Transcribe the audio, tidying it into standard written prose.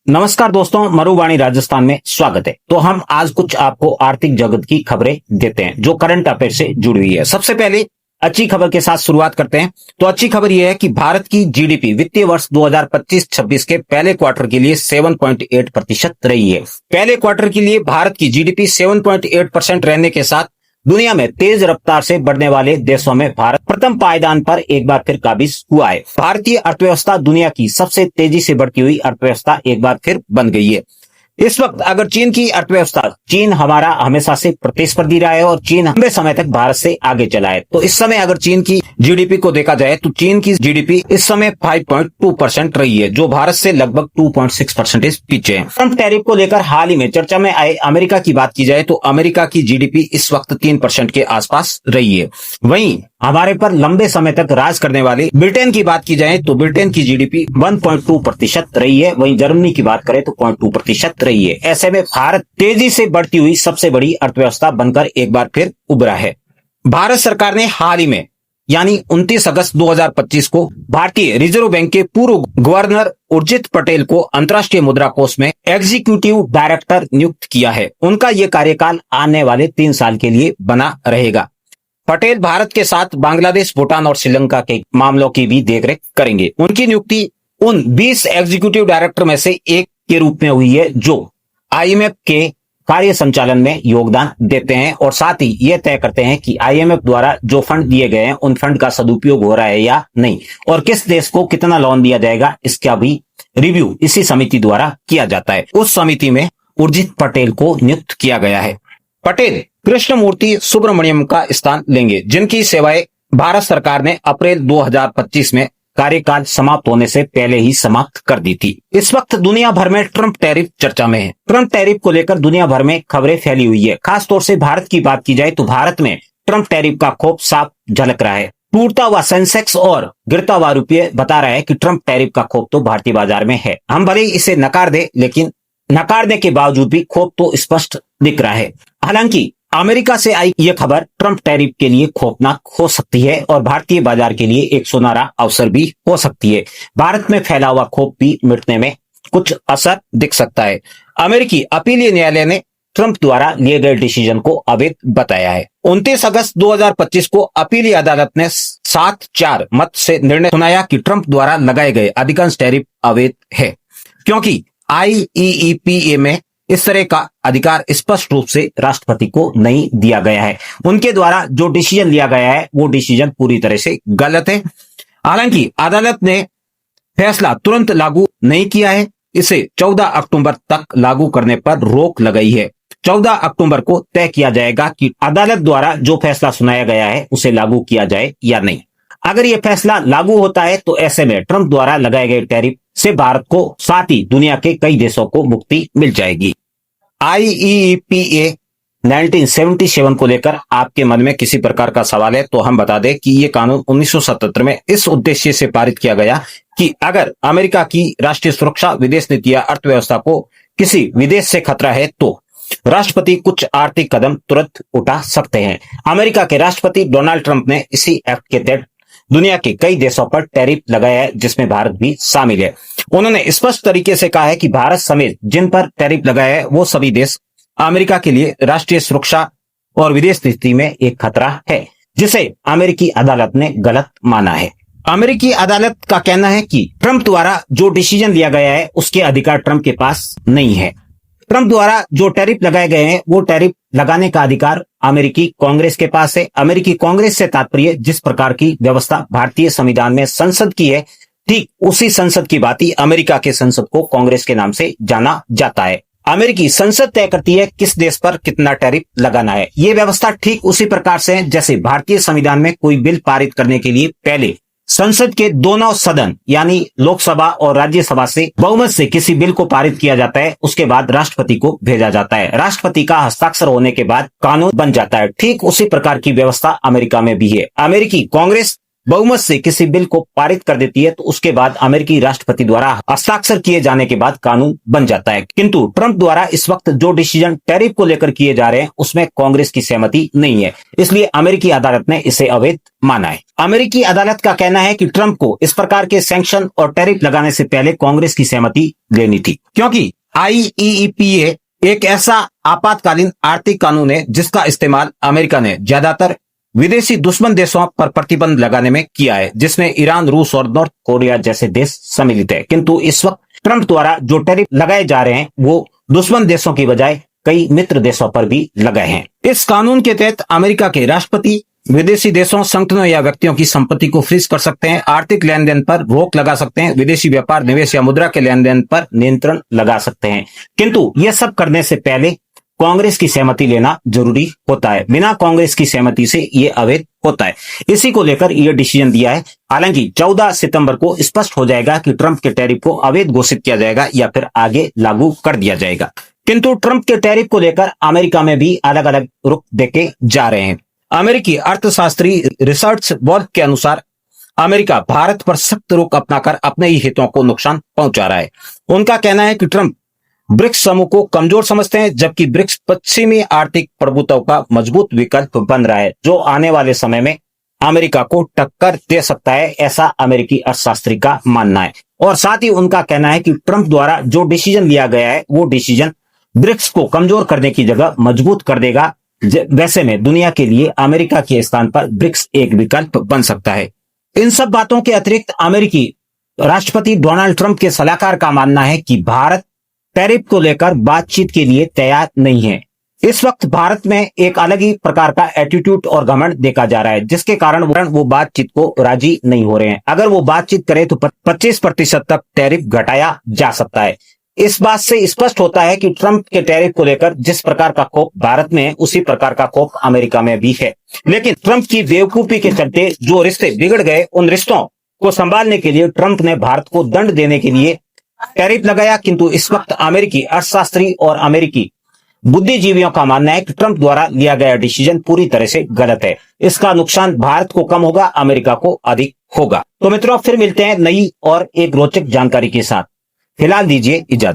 नमस्कार दोस्तों, मरुवाणी राजस्थान में स्वागत है। तो हम आज कुछ आपको आर्थिक जगत की खबरें देते हैं जो करंट अफेयर से जुड़ी हुई है। सबसे पहले अच्छी खबर के साथ शुरुआत करते हैं। तो अच्छी खबर यह है कि भारत की जीडीपी वित्तीय वर्ष 2025-26 के पहले क्वार्टर के लिए 7.8% रही है। पहले क्वार्टर के लिए भारत की जीडीपी 7.8% रहने के साथ दुनिया में तेज रफ्तार से बढ़ने वाले देशों में भारत प्रथम पायदान पर एक बार फिर काबिज हुआ है। भारतीय अर्थव्यवस्था दुनिया की सबसे तेजी से बढ़ती हुई अर्थव्यवस्था एक बार फिर बन गई है। इस वक्त अगर चीन की अर्थव्यवस्था, चीन हमारा हमेशा से प्रतिस्पर्धी रहा है और चीन लंबे समय तक भारत से आगे चला है। तो इस समय अगर चीन की जीडीपी को देखा जाए तो चीन की जीडीपी इस समय 5.2% रही है, जो भारत से लगभग 2.6% पीछे है। ट्रंप टैरिफ को लेकर हाल ही में चर्चा में आए अमेरिका की बात की जाए तो अमेरिका की जीडीपी इस वक्त 3% के आसपास रही है। वहीं हमारे पर लंबे समय तक राज करने वाले ब्रिटेन की बात की जाए तो ब्रिटेन की जीडीपी 1.2% रही है। वहीं जर्मनी की बात करें तो 0.2% रही है। ऐसे में भारत तेजी से बढ़ती हुई सबसे बड़ी अर्थव्यवस्था बनकर एक बार फिर उभरा है। भारत सरकार ने हाल ही में यानी 29 अगस्त 2025 को भारतीय रिजर्व बैंक के पूर्व गवर्नर उर्जित पटेल को अंतर्राष्ट्रीय मुद्रा कोष में एग्जीक्यूटिव डायरेक्टर नियुक्त किया है। उनका यह कार्यकाल आने वाले 3 साल के लिए बना रहेगा। पटेल भारत के साथ बांग्लादेश, भूटान और श्रीलंका के मामलों की भी देखरेख करेंगे। उनकी नियुक्ति उन 20 एग्जीक्यूटिव डायरेक्टर में से एक के रूप में हुई है जो आईएमएफ के कार्य संचालन में योगदान देते हैं और साथ ही यह तय करते हैं कि आईएमएफ द्वारा जो फंड दिए गए हैं उन फंड का सदुपयोग हो रहा है या नहीं, और किस देश को कितना लोन दिया जाएगा इसका भी रिव्यू इसी समिति द्वारा किया जाता है। उस समिति में उर्जित पटेल को नियुक्त किया गया है। पटेल कृष्णमूर्ति सुब्रमण्यम का स्थान लेंगे, जिनकी सेवाएं भारत सरकार ने अप्रैल 2025 में कार्यकाल समाप्त होने से पहले ही समाप्त कर दी थी। इस वक्त दुनिया भर में ट्रंप टैरिफ चर्चा में है। ट्रंप टैरिफ को लेकर दुनिया भर में खबरें फैली हुई है। खासतौर से भारत की बात की जाए तो भारत में ट्रंप टैरिफ का खौफ साफ झलक रहा है। टूटता हुआ सेंसेक्स और गिरता हुआ रुपये बता रहा है कि ट्रंप टैरिफ का खौफ तो भारतीय बाजार में है। हम भले ही इसे नकार दे, लेकिन नकारने के बावजूद भी खौफ तो स्पष्ट दिख रहा है। हालांकि अमेरिका से आई यह खबर ट्रंप टैरिफ के लिए खौफनाक हो सकती है और भारतीय बाजार के लिए एक सुनहरा अवसर भी हो सकती है। भारत में फैला हुआ खौफ भी मिटने में कुछ असर दिख सकता है। अमेरिकी अपीलीय न्यायालय ने ट्रंप द्वारा लिए गए डिसीजन को अवैध बताया है। 29 अगस्त 2025 को अपीलीय अदालत ने 7-4 मत से निर्णय सुनाया कि ट्रंप द्वारा लगाए गए अधिकांश टैरिफ अवैध है, क्योंकि आईईईपीए में इस तरह का अधिकार स्पष्ट रूप से राष्ट्रपति को नहीं दिया गया है। उनके द्वारा जो डिसीजन लिया गया है वो डिसीजन पूरी तरह से गलत है। हालांकि अदालत ने फैसला तुरंत लागू नहीं किया है। इसे 14 अक्टूबर तक लागू करने पर रोक लगाई है। 14 अक्टूबर को तय किया जाएगा कि अदालत द्वारा जो फैसला सुनाया गया है उसे लागू किया जाए या नहीं। अगर यह फैसला लागू होता है तो ऐसे में ट्रंप द्वारा लगाए गए टैरिफ से भारत को साथ ही दुनिया के कई देशों को मुक्ति मिल जाएगी। आईईईपीए 1977 को लेकर आपके मन में किसी प्रकार का सवाल है तो हम बता दें कि यह कानून 1977 में इस उद्देश्य से पारित किया गया कि अगर अमेरिका की राष्ट्रीय सुरक्षा, विदेश नीति या अर्थव्यवस्था को किसी विदेश से खतरा है तो राष्ट्रपति कुछ आर्थिक कदम तुरंत उठा सकते हैं। अमेरिका के राष्ट्रपति डोनाल्ड ट्रंप ने इसी एक्ट के तहत दुनिया के कई देशों पर टैरिफ लगाया है, जिसमें भारत भी शामिल है। उन्होंने स्पष्ट तरीके से कहा है कि भारत समेत जिन पर टैरिफ लगाया है वो सभी देश अमेरिका के लिए राष्ट्रीय सुरक्षा और विदेश नीति में एक खतरा है, जिसे अमेरिकी अदालत ने गलत माना है। अमेरिकी अदालत का कहना है कि ट्रंप द्वारा जो डिसीजन लिया गया है उसके अधिकार ट्रंप के पास नहीं है। ट्रंप द्वारा जो टैरिफ लगाए गए हैं वो टैरिफ लगाने का अधिकार अमेरिकी कांग्रेस के पास है। अमेरिकी कांग्रेस से तात्पर्य जिस प्रकार की व्यवस्था भारतीय संविधान में संसद की है, ठीक उसी संसद की बात ही अमेरिका के संसद को कांग्रेस के नाम से जाना जाता है। अमेरिकी संसद तय करती है किस देश पर कितना टैरिफ लगाना है। यह व्यवस्था ठीक उसी प्रकार से है जैसे भारतीय संविधान में कोई बिल पारित करने के लिए पहले संसद के दोनों सदन यानी लोकसभा और राज्यसभा से बहुमत से किसी बिल को पारित किया जाता है, उसके बाद राष्ट्रपति को भेजा जाता है। राष्ट्रपति का हस्ताक्षर होने के बाद कानून बन जाता है। ठीक उसी प्रकार की व्यवस्था अमेरिका में भी है। अमेरिकी कांग्रेस बहुमत से किसी बिल को पारित कर देती है तो उसके बाद अमेरिकी राष्ट्रपति द्वारा हस्ताक्षर किए जाने के बाद कानून बन जाता है। किंतु ट्रंप द्वारा इस वक्त जो डिसीजन टैरिफ को लेकर किए जा रहे हैं उसमें कांग्रेस की सहमति नहीं है, इसलिए अमेरिकी अदालत ने इसे अवैध माना है। अमेरिकी अदालत का कहना है कि ट्रंप को इस प्रकार के सैंक्शन और टैरिफ लगाने से पहले कांग्रेस की सहमति लेनी थी, क्योंकि IEEPA एक ऐसा आपातकालीन आर्थिक कानून है जिसका इस्तेमाल अमेरिका ने ज्यादातर विदेशी दुश्मन देशों पर प्रतिबंध लगाने में किया है, जिसमें ईरान, रूस और नॉर्थ कोरिया जैसे देश सम्मिलित है। किंतु इस वक्त ट्रंप द्वारा जो टैरिफ लगाए जा रहे हैं वो दुश्मन देशों की बजाय कई मित्र देशों पर भी लगाए हैं। इस कानून के तहत अमेरिका के राष्ट्रपति विदेशी देशों, संगठनों या व्यक्तियों की संपत्ति को फ्रीज कर सकते हैं, आर्थिक लेन देन पर रोक लगा सकते हैं, विदेशी व्यापार, निवेश या मुद्रा के लेन देन पर नियंत्रण लगा सकते हैं। किंतु यह सब करने से पहले कांग्रेस की सहमति लेना जरूरी होता है। बिना कांग्रेस की सहमति से यह अवैध होता है। इसी को लेकर यह डिसीजन दिया है। हालांकि 14 सितंबर को स्पष्ट हो जाएगा कि ट्रंप के टैरिफ को अवैध घोषित किया जाएगा या फिर आगे लागू कर दिया जाएगा। किंतु ट्रंप के टैरिफ को लेकर अमेरिका में भी अलग अलग रुख देखे जा रहे हैं। अमेरिकी अर्थशास्त्री रिचर्ड वॉल्फ के अनुसार अमेरिका भारत पर सख्त रुख अपनाकर अपने ही हितों को नुकसान पहुंचा रहा है। उनका कहना है कि ट्रंप ब्रिक्स समूह को कमजोर समझते हैं, जबकि ब्रिक्स पश्चिमी आर्थिक प्रभुत्व का मजबूत विकल्प बन रहा है जो आने वाले समय में अमेरिका को टक्कर दे सकता है, ऐसा अमेरिकी अर्थशास्त्री का मानना है। और साथ ही उनका कहना है कि ट्रंप द्वारा जो डिसीजन लिया गया है वो डिसीजन ब्रिक्स को कमजोर करने की जगह मजबूत कर देगा। वैसे में दुनिया के लिए अमेरिका के स्थान पर ब्रिक्स एक विकल्प बन सकता है। इन सब बातों के अतिरिक्त अमेरिकी राष्ट्रपति डोनाल्ड ट्रंप के सलाहकार का मानना है कि भारत टैरिफ को लेकर बातचीत के लिए तैयार नहीं है। इस वक्त भारत में एक अलग ही प्रकार का एटीट्यूड और घमंड देखा जा रहा है, जिसके कारण वो बातचीत को राजी नहीं हो रहे हैं। अगर वो बातचीत करे तो 25% तक टैरिफ घटाया जा सकता है। इस बात से स्पष्ट होता है कि ट्रंप के टैरिफ को लेकर जिस प्रकार का खौफ भारत में है उसी प्रकार का खौफ अमेरिका में भी है। लेकिन ट्रंप की बेवकूफी के चलते जो रिश्ते बिगड़ गए, उन रिश्तों को संभालने के लिए ट्रंप ने भारत को दंड देने के लिए टैरिफ लगाया। किंतु इस वक्त अमेरिकी अर्थशास्त्री और अमेरिकी बुद्धिजीवियों का मानना है कि ट्रंप द्वारा लिया गया डिसीजन पूरी तरह से गलत है। इसका नुकसान भारत को कम होगा, अमेरिका को अधिक होगा। तो मित्रों, फिर मिलते हैं नई और एक रोचक जानकारी के साथ। फिलहाल दीजिए इजाजत।